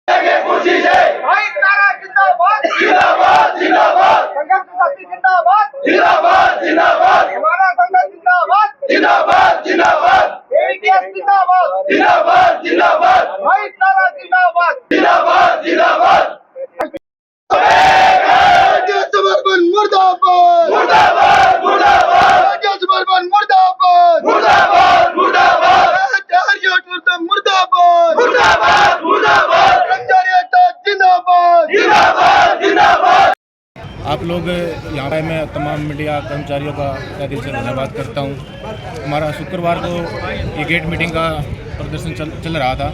खुशी से भाईचारा जिंदाबाद जिंदाबाद जिंदाबाद संघर्ष शक्ति जिंदाबाद जिंदाबाद जिंदाबाद हमारा संघर्ष जिंदाबाद जिंदाबाद जिंदाबाद एडीएस जिंदाबाद जिंदाबाद जिंदाबाद भाईचारा जिंदाबाद जिंदाबाद जिंदाबाद समर्पण मुर्दाबाद मुर्दाबाद मुर्दाबाद समर्पण मुर्दाबाद मुर्दाबाद मुर्दाबाद मुर्दाबाद मुर्दाबाद मुर्दाबाद जिंदाबाद जिंदाबाद जिंदाबाद। आप लोग यहाँ पे मैं तमाम मीडिया कर्मचारियों का तहे दिल से धन्यवाद करता हूँ। हमारा शुक्रवार को ये गेट मीटिंग का प्रदर्शन चल रहा था।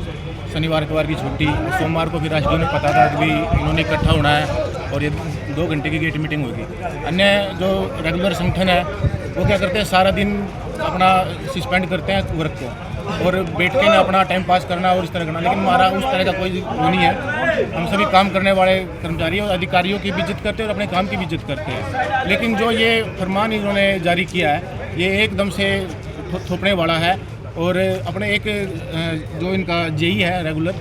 शनिवार इतवार की छुट्टी, सोमवार को फिर राष्ट्रीय ने पता था कि भी इन्होंने इकट्ठा होना है और ये 2 घंटे की गेट मीटिंग होगी। अन्य जो रेगुलर संगठन है वो क्या करते हैं, सारा दिन अपना सस्पेंड करते हैं वर्क को और बैठ के ना अपना टाइम पास करना और इस तरह करना, लेकिन हमारा उस तरह का कोई वो नहीं है। हम सभी काम करने वाले कर्मचारी और अधिकारियों की भी इज्जत करते हैं और अपने काम की भी इज्जत करते हैं। लेकिन जो ये फरमान इन्होंने जारी किया है ये एकदम से थोपने वाला है और अपने एक जो इनका जेई है रेगुलर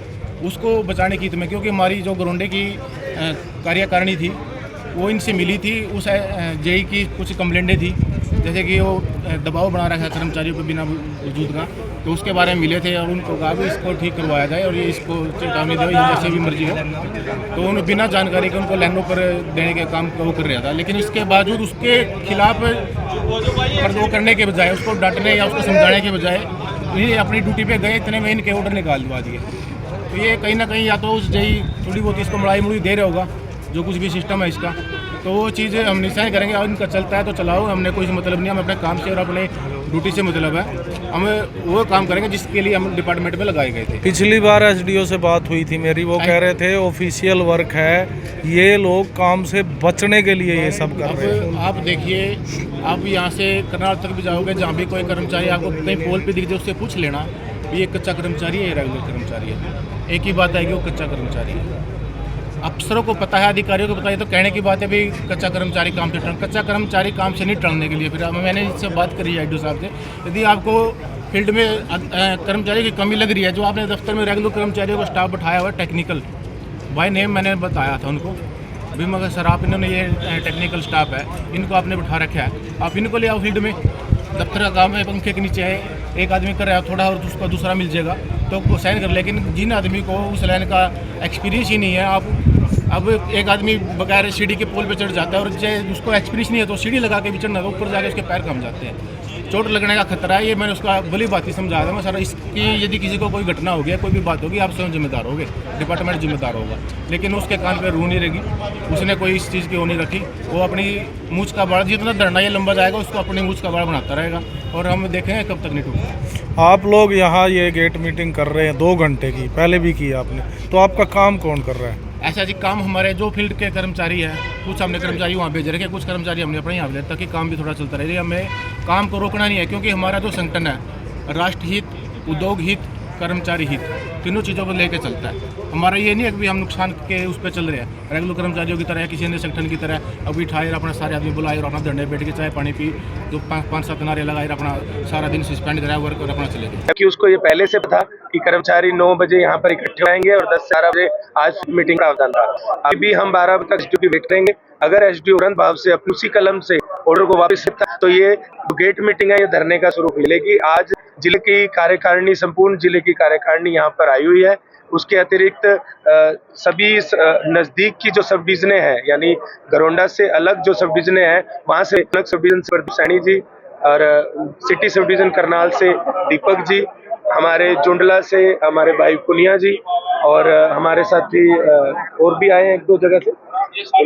उसको बचाने की हित में, क्योंकि हमारी जो गरोंडे की कार्यकारिणी थी वो इनसे मिली थी। उस जेई की कुछ कंप्लेंटें थी, जैसे कि वो दबाव बना रखा है कर्मचारियों पर बिना वजूद का, तो उसके बारे में मिले थे और उनको कहा भी इसको ठीक करवाया जाए और ये इसको चेतावनी दो, ये जैसे भी मर्जी हो। तो उन्हें बिना जानकारी के उनको लाइनों पर देने के काम वो कर रहा था, लेकिन इसके बावजूद उसके खिलाफ वो करने के बजाय, उसको डांटने या उसको समझाने के बजाय ये अपनी ड्यूटी पे गए, इतने में इनके ऑर्डर निकाल दिवा दिए। तो ये कहीं ना कहीं या तो उस जेई थोड़ी बहुत इसको मड़ाई मुड़ी दे रहा होगा, जो कुछ भी सिस्टम है इसका, तो वो चीज़ें हम निशान करेंगे। और इनका चलता है तो चलाओ, हमने कोई मतलब नहीं, हम अपने काम से और अपने ड्यूटी से मतलब है, हम वो काम करेंगे जिसके लिए हम डिपार्टमेंट में लगाए गए थे। पिछली बार एसडीओ से बात हुई थी मेरी, वो कह रहे थे ऑफिशियल वर्क है, ये लोग काम से बचने के लिए ये सब कर रहे हैं। आप देखिए, आप यहाँ से करनाल तक भी जाओगे, जहाँ भी कोई कर्मचारी आपको कहीं पोल पे दिख जाए उससे पूछ लेना ये कच्चा कर्मचारी है, रेगुलर कर्मचारी है। एक ही बात आएगी, वो कच्चा कर्मचारी है। अफसरों को पता है, अधिकारियों को पता है, तो कहने की बात है भी कच्चा कर्मचारी काम से कच्चा कर्मचारी काम से नहीं टलने के लिए। फिर मैंने इससे बात करी है आईडीओ साहब से, यदि आपको फील्ड में कर्मचारी की कमी लग रही है, जो आपने दफ्तर में रेगुलर कर्मचारियों का स्टाफ बैठाया हुआ है टेक्निकल बाय नेम, मैंने बताया था उनको भी, मगर सर आप इन्होंने ये टेक्निकल स्टाफ है, इनको आपने बैठा रखा है, आप इनको ले आओ फील्ड में। दफ्तर का काम है, पंखे के नीचे है, एक आदमी कर रहा है थोड़ा और उसका दूसरा मिल जाएगा तो साइन कर। लेकिन जिन आदमी को उस लाइन का एक्सपीरियंस ही नहीं है, आप अब एक आदमी बगैर सीढ़ी के पोल पे चढ़ जाता है और उसको एक्सपीरियंस नहीं है तो सीढ़ी लगा के भी चढ़ना, तो ऊपर जाके उसके पैर कम जाते हैं, चोट लगने का खतरा है। ये मैंने उसका भली बात ही समझा था मैं सर, इसकी यदि किसी को कोई घटना हो गया, कोई भी बात होगी, आप स्वयं जिम्मेदार होगे, डिपार्टमेंट जिम्मेदार होगा। लेकिन उसके कान पे रू नहीं रहेगी, उसने कोई इस चीज़ की वो नहीं रखी, वो अपनी मूछ का बाड़, जितना धरना ये लंबा जाएगा उसको अपनी मूछ का बाड़ बनाता रहेगा और हम देखेंगे कब तक नहीं टूटता। आप लोग यहाँ ये गेट मीटिंग कर रहे हैं 2 घंटे की, पहले भी की आपने, तो आपका काम कौन कर रहा है? ऐसा जी काम हमारे जो फील्ड के कर्मचारी हैं, कुछ हमने कर्मचारी वहाँ भेज रखे, कुछ कर्मचारी हमने अपने यहाँ भेजे, ताकि काम भी थोड़ा चलता रहे। हमें काम को रोकना नहीं है, क्योंकि हमारा जो संगठन है राष्ट्र हित, उद्योग हित, कर्मचारी हित, तीनों चीज़ों को लेकर चलता है। हमारा ये नहीं है कि भी हम नुकसान के उस पर चल रहे हैं, रेगुलर कर्मचारियों की तरह या किसी अन्य संगठन की तरह अभी ठाए अपना सारे आदमी बुलाए और अपना धरने बैठ के चाय पानी पी, जो 5-7 नारे लगाए अपना सारा दिन सस्पेंड कराया वर्क और अपना चले गए। क्योंकि उसको ये पहले से पता कि कर्मचारी 9 बजे यहाँ पर इकट्ठे होंगे और 10-11 बजे आज मीटिंग का प्रावधान था। अभी भी हम 12 बजे तक एसडीओ की वेट करेंगे। अगर एसडीओ तुरंत भाव से अपनी उसी कलम से ऑर्डर को वापस लेता तो ये गेट मीटिंग है, ये धरने का स्वरूप मिलेगी। आज जिले की कार्यकारिणी, संपूर्ण जिले की कार्यकारिणी यहाँ पर आई हुई है। उसके अतिरिक्त सभी नजदीक की जो सब डिवीजनें हैं, यानी गरोंडा से अलग जो सब डिवीजनें हैं, वहाँ से अलग सब डिवीजन से सैनी जी और सिटी सब डिवीजन करनाल से दीपक जी, हमारे जुंडला से हमारे भाई पुनिया जी और हमारे साथी और भी आए हैं 1-2 जगह से,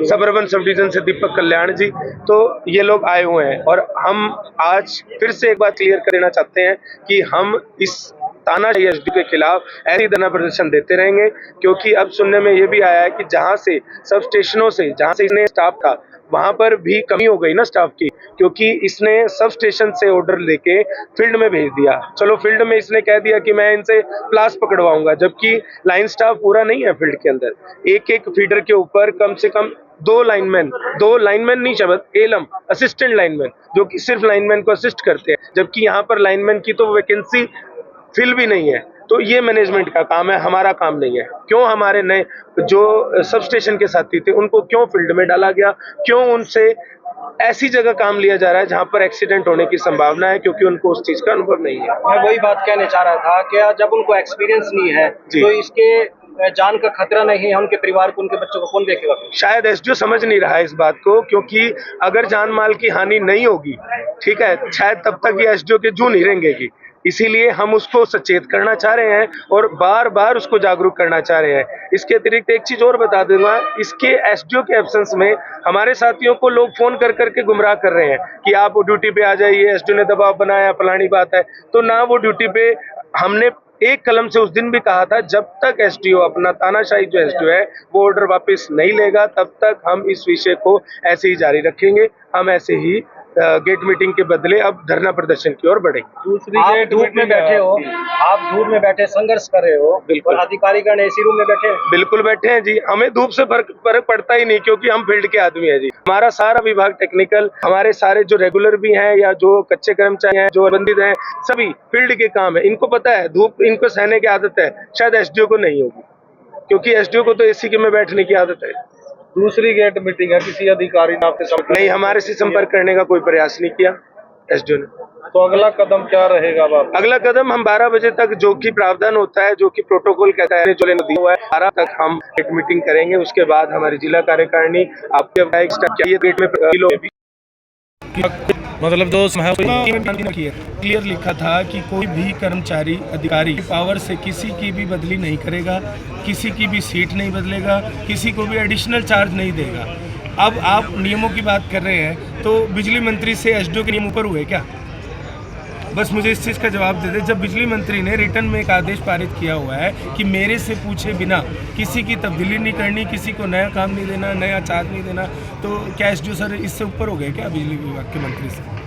सबअर्बन सब डिवीजन से दीपक कल्याण जी, तो ये लोग आए हुए हैं। और हम आज फिर से एक बात क्लियर कर देना चाहते हैं कि हम इस तानाशाही एसडीओ के खिलाफ ऐसे ही धरना प्रदर्शन देते रहेंगे, क्योंकि अब सुनने में ये भी आया है कि जहां से सब स्टेशनों से, जहां से इसने स्टाफ था, वहां पर भी कमी हो गई ना स्टाफ की, क्योंकि इसने सब स्टेशन से ऑर्डर लेके फील्ड में भेज दिया। चलो फील्ड में इसने कह दिया कि मैं इनसे प्लास पकड़वाऊंगा, जबकि लाइन स्टाफ पूरा नहीं है फील्ड के अंदर। एक फीडर के ऊपर कम से कम 2 लाइनमैन नहीं शब्द, एलम असिस्टेंट लाइनमैन, जो कि सिर्फ लाइनमैन को असिस्ट करते हैं, जबकि यहाँ पर लाइनमैन की तो वैकेंसी फिल भी नहीं है। तो ये मैनेजमेंट का काम है, हमारा काम नहीं है। क्यों हमारे नए जो सब स्टेशन के साथी थे उनको क्यों फील्ड में डाला गया, क्यों उनसे ऐसी जगह काम लिया जा रहा है जहां पर एक्सीडेंट होने की संभावना है, क्योंकि उनको उस चीज का अनुभव नहीं है। मैं वही बात कहने चाह रहा था कि जब उनको एक्सपीरियंस नहीं है जी। तो इसके जान का खतरा नहीं है, उनके परिवार को, उनके बच्चों को कौन देखेगा? शायद एसडीओ समझ नहीं रहा है इस बात को, क्योंकि अगर जान माल की हानि नहीं होगी, ठीक है, शायद तब तक ये एसडीओ के जूं नहीं रेंगेगी। इसीलिए हम उसको सचेत करना चाह रहे हैं और बार बार उसको जागरूक करना चाह रहे हैं। इसके अतिरिक्त एक चीज और बता दूंगा, इसके एसडीओ के एब्सेंस में हमारे साथियों को लोग फोन कर करके गुमराह कर रहे हैं कि आप ड्यूटी पे आ जाइए, एसडीओ ने दबाव बनाया, फलानी बात है। तो ना वो ड्यूटी पे, हमने एक कलम से उस दिन भी कहा था जब तक एसडीओ अपना तानाशाही जो एसडीओ है वो ऑर्डर वापस नहीं लेगा तब तक हम इस विषय को ऐसे ही जारी रखेंगे। हम ऐसे ही गेट मीटिंग के बदले अब धरना प्रदर्शन की ओर बढ़ेंगे। दूसरी आप धूप में बैठे हो, आप धूप में बैठे संघर्ष कर रहे हो, बिल्कुल। और अधिकारीगण एसी रूम में बैठे हैं। बिल्कुल बैठे हैं जी, हमें धूप से फर्क पड़ता ही नहीं, क्योंकि हम फील्ड के आदमी हैं जी। हमारा सारा विभाग टेक्निकल, हमारे सारे जो रेगुलर भी हैं या जो कच्चे कर्मचारी हैं, जो बंदित हैं, सभी फील्ड के काम है। इनको पता है धूप इनको सहने की आदत है, शायद एसडीओ को नहीं होगी, क्योंकि एसडीओ को तो एसी के में बैठने की आदत है। दूसरी गेट मीटिंग है, किसी अधिकारी ने आपके साथ नहीं, हमारे से संपर्क करने का कोई प्रयास नहीं किया एसडीओ ने। तो अगला कदम क्या रहेगा बाबू? अगला कदम हम 12 बजे तक जो कि प्रावधान होता है, जो कि प्रोटोकॉल कहता है, जो दिया हुआ है, 12 तक हम गेट मीटिंग करेंगे। उसके बाद हमारी जिला कार्यकारिणी आपके गेट में मतलब जो है क्लियर लिखा था कि कोई भी कर्मचारी अधिकारी पावर से किसी की भी बदली नहीं करेगा, किसी की भी सीट नहीं बदलेगा, किसी को भी एडिशनल चार्ज नहीं देगा। अब आप नियमों की बात कर रहे हैं तो बिजली मंत्री से एसडीओ के नियम ऊपर हुए क्या? बस मुझे इस चीज़ का जवाब दे दे। जब बिजली मंत्री ने रिटर्न में एक आदेश पारित किया हुआ है कि मेरे से पूछे बिना किसी की तब्दीली नहीं करनी, किसी को नया काम नहीं देना, नया चार्ज नहीं देना, तो क्या एसडीओ सर इससे ऊपर हो गए क्या बिजली विभाग के मंत्री से?